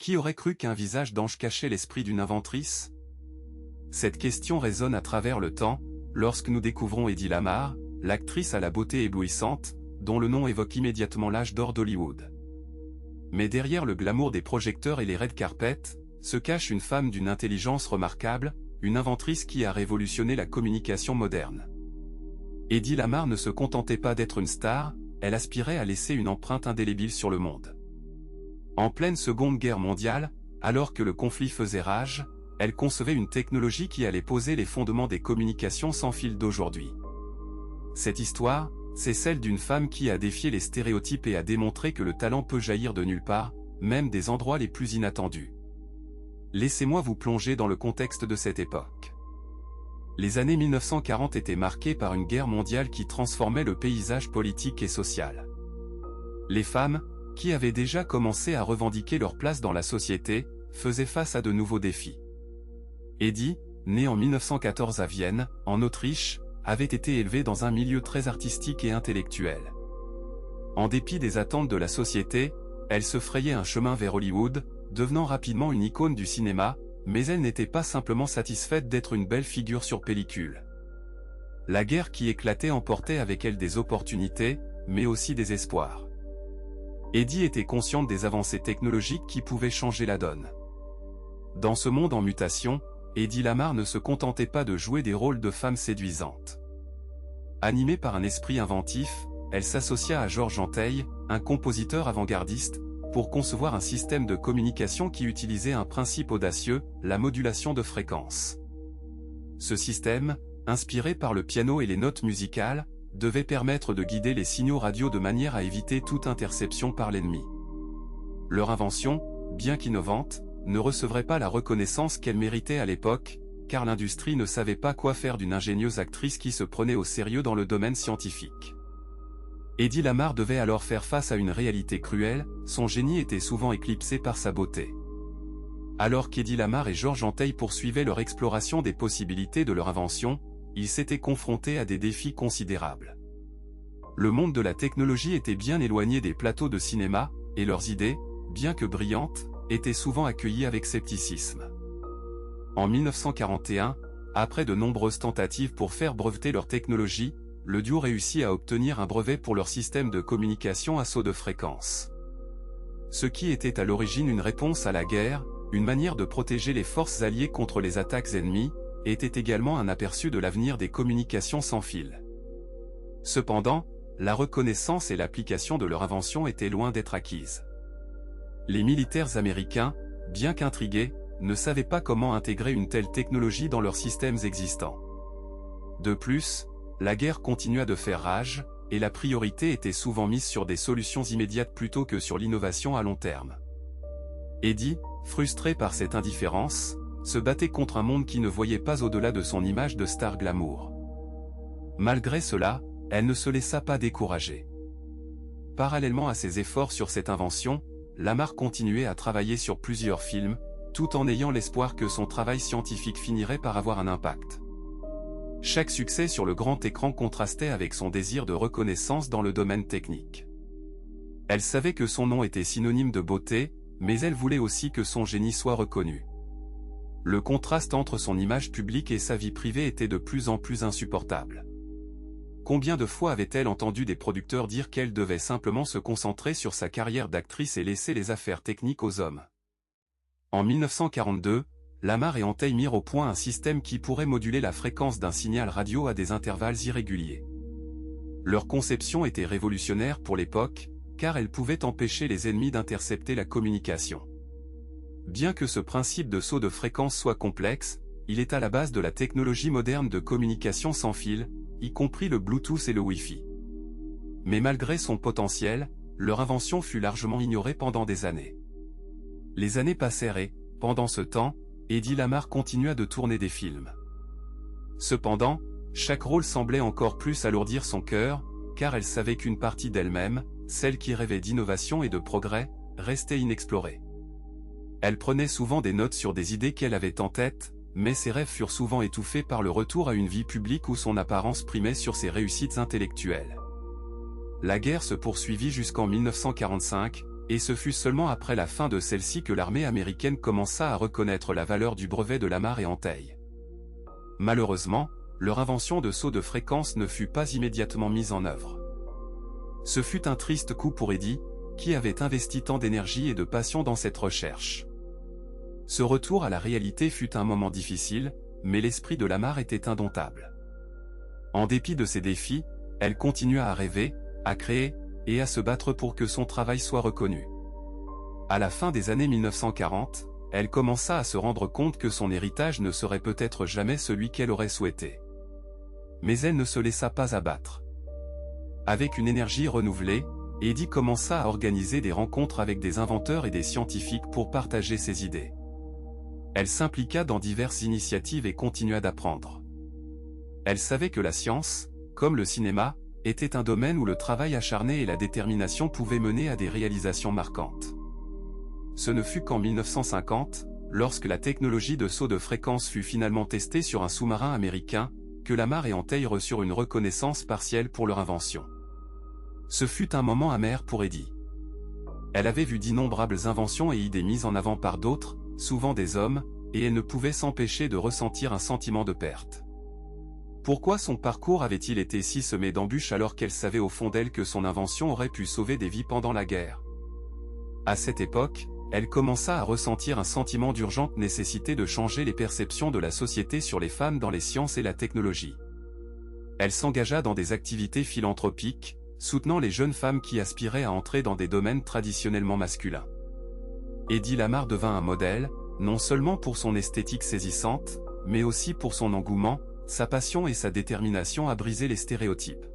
Qui aurait cru qu'un visage d'ange cachait l'esprit d'une inventrice? Cette question résonne à travers le temps, lorsque nous découvrons Hedy Lamarr, l'actrice à la beauté éblouissante, dont le nom évoque immédiatement l'âge d'or d'Hollywood. Mais derrière le glamour des projecteurs et les red carpets, se cache une femme d'une intelligence remarquable, une inventrice qui a révolutionné la communication moderne. Hedy Lamarr ne se contentait pas d'être une star, elle aspirait à laisser une empreinte indélébile sur le monde. En pleine Seconde Guerre mondiale, alors que le conflit faisait rage, elle concevait une technologie qui allait poser les fondements des communications sans fil d'aujourd'hui. Cette histoire, c'est celle d'une femme qui a défié les stéréotypes et a démontré que le talent peut jaillir de nulle part, même des endroits les plus inattendus. Laissez-moi vous plonger dans le contexte de cette époque. Les années 1940 étaient marquées par une guerre mondiale qui transformait le paysage politique et social. Les femmes, qui avaient déjà commencé à revendiquer leur place dans la société, faisaient face à de nouveaux défis. Hedy, née en 1914 à Vienne, en Autriche, avait été élevée dans un milieu très artistique et intellectuel. En dépit des attentes de la société, elle se frayait un chemin vers Hollywood, devenant rapidement une icône du cinéma, mais elle n'était pas simplement satisfaite d'être une belle figure sur pellicule. La guerre qui éclatait emportait avec elle des opportunités, mais aussi des espoirs. Hedy était consciente des avancées technologiques qui pouvaient changer la donne. Dans ce monde en mutation, Hedy Lamarr ne se contentait pas de jouer des rôles de femme séduisante. Animée par un esprit inventif, elle s'associa à Georges Antheil, un compositeur avant-gardiste, pour concevoir un système de communication qui utilisait un principe audacieux, la modulation de fréquence. Ce système, inspiré par le piano et les notes musicales, devait permettre de guider les signaux radio de manière à éviter toute interception par l'ennemi. Leur invention, bien qu'innovante, ne recevrait pas la reconnaissance qu'elle méritait à l'époque, car l'industrie ne savait pas quoi faire d'une ingénieuse actrice qui se prenait au sérieux dans le domaine scientifique. Hedy Lamarr devait alors faire face à une réalité cruelle, son génie était souvent éclipsé par sa beauté. Alors qu'Hedy Lamarr et Georges Antheil poursuivaient leur exploration des possibilités de leur invention, ils s'étaient confrontés à des défis considérables. Le monde de la technologie était bien éloigné des plateaux de cinéma, et leurs idées, bien que brillantes, étaient souvent accueillies avec scepticisme. En 1941, après de nombreuses tentatives pour faire breveter leur technologie, le duo réussit à obtenir un brevet pour leur système de communication à saut de fréquence. Ce qui était à l'origine une réponse à la guerre, une manière de protéger les forces alliées contre les attaques ennemies, était également un aperçu de l'avenir des communications sans fil. Cependant, la reconnaissance et l'application de leur invention étaient loin d'être acquises. Les militaires américains, bien qu'intrigués, ne savaient pas comment intégrer une telle technologie dans leurs systèmes existants. De plus, la guerre continua de faire rage, et la priorité était souvent mise sur des solutions immédiates plutôt que sur l'innovation à long terme. Hedy, frustrée par cette indifférence, se battait contre un monde qui ne voyait pas au-delà de son image de star glamour. Malgré cela, elle ne se laissa pas décourager. Parallèlement à ses efforts sur cette invention, Lamarr continuait à travailler sur plusieurs films, tout en ayant l'espoir que son travail scientifique finirait par avoir un impact. Chaque succès sur le grand écran contrastait avec son désir de reconnaissance dans le domaine technique. Elle savait que son nom était synonyme de beauté, mais elle voulait aussi que son génie soit reconnu. Le contraste entre son image publique et sa vie privée était de plus en plus insupportable. Combien de fois avait-elle entendu des producteurs dire qu'elle devait simplement se concentrer sur sa carrière d'actrice et laisser les affaires techniques aux hommes? En 1942, Lamarr et Antheil mirent au point un système qui pourrait moduler la fréquence d'un signal radio à des intervalles irréguliers. Leur conception était révolutionnaire pour l'époque, car elle pouvait empêcher les ennemis d'intercepter la communication. Bien que ce principe de saut de fréquence soit complexe, il est à la base de la technologie moderne de communication sans fil, y compris le Bluetooth et le Wi-Fi. Mais malgré son potentiel, leur invention fut largement ignorée pendant des années. Les années passèrent et, pendant ce temps, Hedy Lamarr continua de tourner des films. Cependant, chaque rôle semblait encore plus alourdir son cœur, car elle savait qu'une partie d'elle-même, celle qui rêvait d'innovation et de progrès, restait inexplorée. Elle prenait souvent des notes sur des idées qu'elle avait en tête, mais ses rêves furent souvent étouffés par le retour à une vie publique où son apparence primait sur ses réussites intellectuelles. La guerre se poursuivit jusqu'en 1945, et ce fut seulement après la fin de celle-ci que l'armée américaine commença à reconnaître la valeur du brevet de Lamar et Antheil. Malheureusement, leur invention de saut de fréquence ne fut pas immédiatement mise en œuvre. Ce fut un triste coup pour Eddy, qui avait investi tant d'énergie et de passion dans cette recherche. Ce retour à la réalité fut un moment difficile, mais l'esprit de Lamar était indomptable. En dépit de ses défis, elle continua à rêver, à créer, et à se battre pour que son travail soit reconnu. À la fin des années 1940, elle commença à se rendre compte que son héritage ne serait peut-être jamais celui qu'elle aurait souhaité. Mais elle ne se laissa pas abattre. Avec une énergie renouvelée, Eddy commença à organiser des rencontres avec des inventeurs et des scientifiques pour partager ses idées. Elle s'impliqua dans diverses initiatives et continua d'apprendre. Elle savait que la science, comme le cinéma, était un domaine où le travail acharné et la détermination pouvaient mener à des réalisations marquantes. Ce ne fut qu'en 1950, lorsque la technologie de saut de fréquence fut finalement testée sur un sous-marin américain, que Lamar et Antheil reçurent une reconnaissance partielle pour leur invention. Ce fut un moment amer pour Eddy. Elle avait vu d'innombrables inventions et idées mises en avant par d'autres, souvent des hommes, et elle ne pouvait s'empêcher de ressentir un sentiment de perte. Pourquoi son parcours avait-il été si semé d'embûches alors qu'elle savait au fond d'elle que son invention aurait pu sauver des vies pendant la guerre? À cette époque, elle commença à ressentir un sentiment d'urgente nécessité de changer les perceptions de la société sur les femmes dans les sciences et la technologie. Elle s'engagea dans des activités philanthropiques, soutenant les jeunes femmes qui aspiraient à entrer dans des domaines traditionnellement masculins. Eddy Lamar devint un modèle, non seulement pour son esthétique saisissante, mais aussi pour son engouement, sa passion et sa détermination à briser les stéréotypes.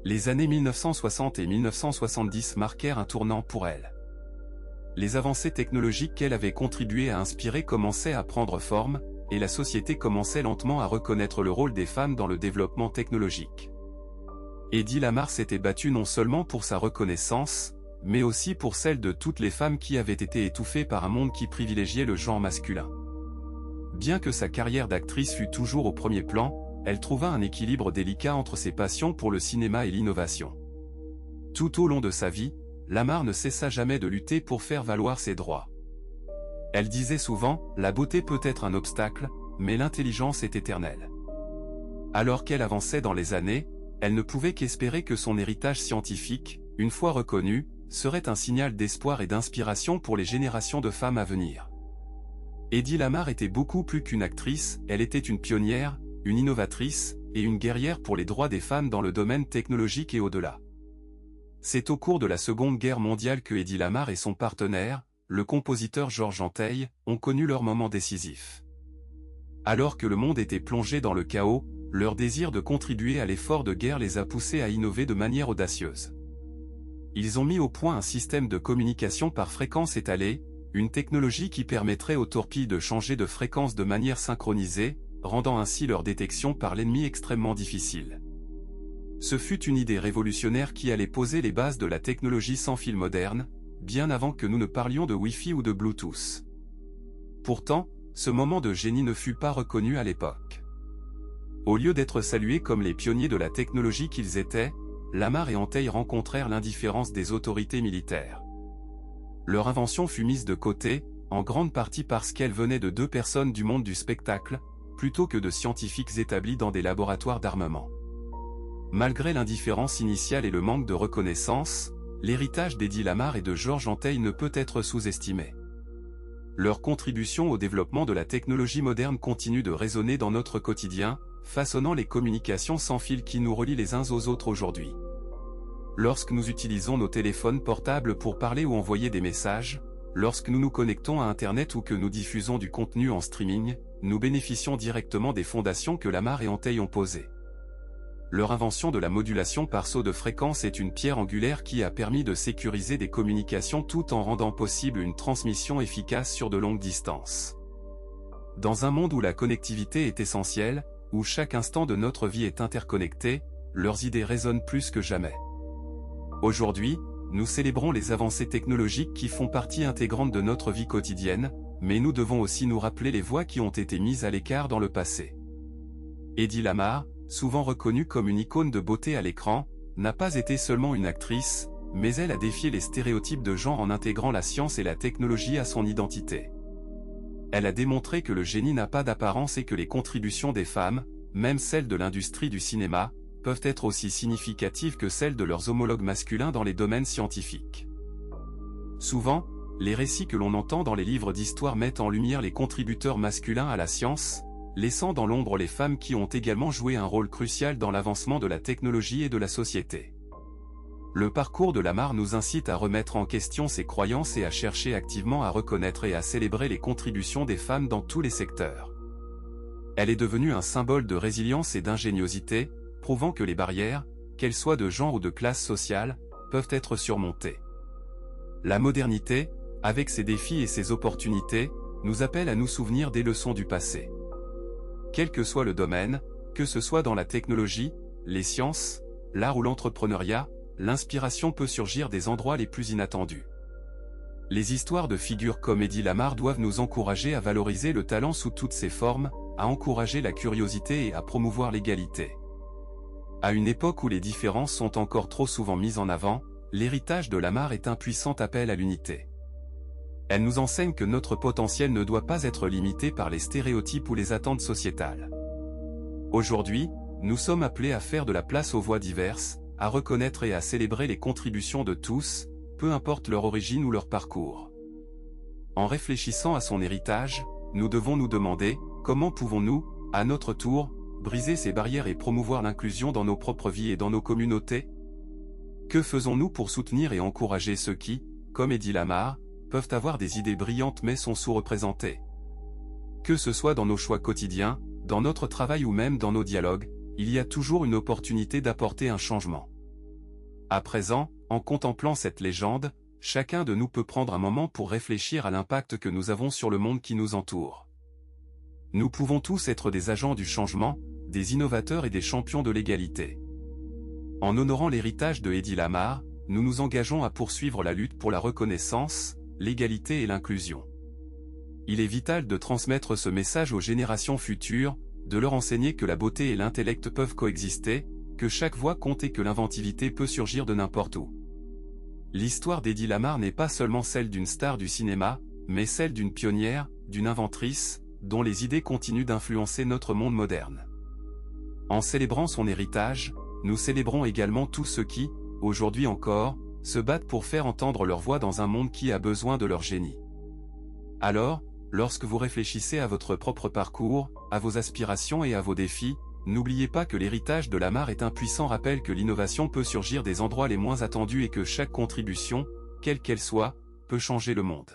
Les années 1960 et 1970 marquèrent un tournant pour elle. Les avancées technologiques qu'elle avait contribué à inspirer commençaient à prendre forme, et la société commençait lentement à reconnaître le rôle des femmes dans le développement technologique. Eddy Lamar s'était battue non seulement pour sa reconnaissance, mais aussi pour celle de toutes les femmes qui avaient été étouffées par un monde qui privilégiait le genre masculin. Bien que sa carrière d'actrice fût toujours au premier plan, elle trouva un équilibre délicat entre ses passions pour le cinéma et l'innovation. Tout au long de sa vie, Lamar ne cessa jamais de lutter pour faire valoir ses droits. Elle disait souvent, « La beauté peut être un obstacle, mais l'intelligence est éternelle. » Alors qu'elle avançait dans les années, elle ne pouvait qu'espérer que son héritage scientifique, une fois reconnu, serait un signal d'espoir et d'inspiration pour les générations de femmes à venir. Eddy Lamar était beaucoup plus qu'une actrice, elle était une pionnière, une innovatrice, et une guerrière pour les droits des femmes dans le domaine technologique et au-delà. C'est au cours de la Seconde Guerre mondiale que Eddy Lamar et son partenaire, le compositeur Georges Antheil, ont connu leur moment décisif. Alors que le monde était plongé dans le chaos, leur désir de contribuer à l'effort de guerre les a poussés à innover de manière audacieuse. Ils ont mis au point un système de communication par fréquence étalée, une technologie qui permettrait aux torpilles de changer de fréquence de manière synchronisée, rendant ainsi leur détection par l'ennemi extrêmement difficile. Ce fut une idée révolutionnaire qui allait poser les bases de la technologie sans fil moderne, bien avant que nous ne parlions de Wi-Fi ou de Bluetooth. Pourtant, ce moment de génie ne fut pas reconnu à l'époque. Au lieu d'être salués comme les pionniers de la technologie qu'ils étaient, Lamar et Antheil rencontrèrent l'indifférence des autorités militaires. Leur invention fut mise de côté, en grande partie parce qu'elle venait de deux personnes du monde du spectacle, plutôt que de scientifiques établis dans des laboratoires d'armement. Malgré l'indifférence initiale et le manque de reconnaissance, l'héritage d'Eddy Lamar et de Georges Antheil ne peut être sous-estimé. Leur contribution au développement de la technologie moderne continue de résonner dans notre quotidien, façonnant les communications sans fil qui nous relient les uns aux autres aujourd'hui. Lorsque nous utilisons nos téléphones portables pour parler ou envoyer des messages, lorsque nous nous connectons à Internet ou que nous diffusons du contenu en streaming, nous bénéficions directement des fondations que Lamar et Antheil ont posées. Leur invention de la modulation par saut de fréquence est une pierre angulaire qui a permis de sécuriser des communications tout en rendant possible une transmission efficace sur de longues distances. Dans un monde où la connectivité est essentielle, où chaque instant de notre vie est interconnecté, leurs idées résonnent plus que jamais. Aujourd'hui, nous célébrons les avancées technologiques qui font partie intégrante de notre vie quotidienne, mais nous devons aussi nous rappeler les voix qui ont été mises à l'écart dans le passé. Eddy Lamar, souvent reconnue comme une icône de beauté à l'écran, n'a pas été seulement une actrice, mais elle a défié les stéréotypes de genre en intégrant la science et la technologie à son identité. Elle a démontré que le génie n'a pas d'apparence et que les contributions des femmes, même celles de l'industrie du cinéma, peuvent être aussi significatives que celles de leurs homologues masculins dans les domaines scientifiques. Souvent, les récits que l'on entend dans les livres d'histoire mettent en lumière les contributeurs masculins à la science, laissant dans l'ombre les femmes qui ont également joué un rôle crucial dans l'avancement de la technologie et de la société. Le parcours de Lamar nous incite à remettre en question ces croyances et à chercher activement à reconnaître et à célébrer les contributions des femmes dans tous les secteurs. Elle est devenue un symbole de résilience et d'ingéniosité, prouvant que les barrières, qu'elles soient de genre ou de classe sociale, peuvent être surmontées. La modernité, avec ses défis et ses opportunités, nous appelle à nous souvenir des leçons du passé. Quel que soit le domaine, que ce soit dans la technologie, les sciences, l'art ou l'entrepreneuriat, l'inspiration peut surgir des endroits les plus inattendus. Les histoires de figures comme Hedy Lamarr doivent nous encourager à valoriser le talent sous toutes ses formes, à encourager la curiosité et à promouvoir l'égalité. À une époque où les différences sont encore trop souvent mises en avant, l'héritage de Lamarr est un puissant appel à l'unité. Elle nous enseigne que notre potentiel ne doit pas être limité par les stéréotypes ou les attentes sociétales. Aujourd'hui, nous sommes appelés à faire de la place aux voix diverses, à reconnaître et à célébrer les contributions de tous, peu importe leur origine ou leur parcours. En réfléchissant à son héritage, nous devons nous demander, comment pouvons-nous, à notre tour, briser ces barrières et promouvoir l'inclusion dans nos propres vies et dans nos communautés? Que faisons-nous pour soutenir et encourager ceux qui, comme Hedy Lamarr, peuvent avoir des idées brillantes mais sont sous-représentés? Que ce soit dans nos choix quotidiens, dans notre travail ou même dans nos dialogues, il y a toujours une opportunité d'apporter un changement. À présent, en contemplant cette légende, chacun de nous peut prendre un moment pour réfléchir à l'impact que nous avons sur le monde qui nous entoure. Nous pouvons tous être des agents du changement, des innovateurs et des champions de l'égalité. En honorant l'héritage de Hedy Lamarr, nous nous engageons à poursuivre la lutte pour la reconnaissance, l'égalité et l'inclusion. Il est vital de transmettre ce message aux générations futures, de leur enseigner que la beauté et l'intellect peuvent coexister, que chaque voix compte et que l'inventivité peut surgir de n'importe où. L'histoire d'Hedy Lamarr n'est pas seulement celle d'une star du cinéma, mais celle d'une pionnière, d'une inventrice, dont les idées continuent d'influencer notre monde moderne. En célébrant son héritage, nous célébrons également tous ceux qui, aujourd'hui encore, se battent pour faire entendre leur voix dans un monde qui a besoin de leur génie. Alors, lorsque vous réfléchissez à votre propre parcours, à vos aspirations et à vos défis, n'oubliez pas que l'héritage de Lamarr est un puissant rappel que l'innovation peut surgir des endroits les moins attendus et que chaque contribution, quelle qu'elle soit, peut changer le monde.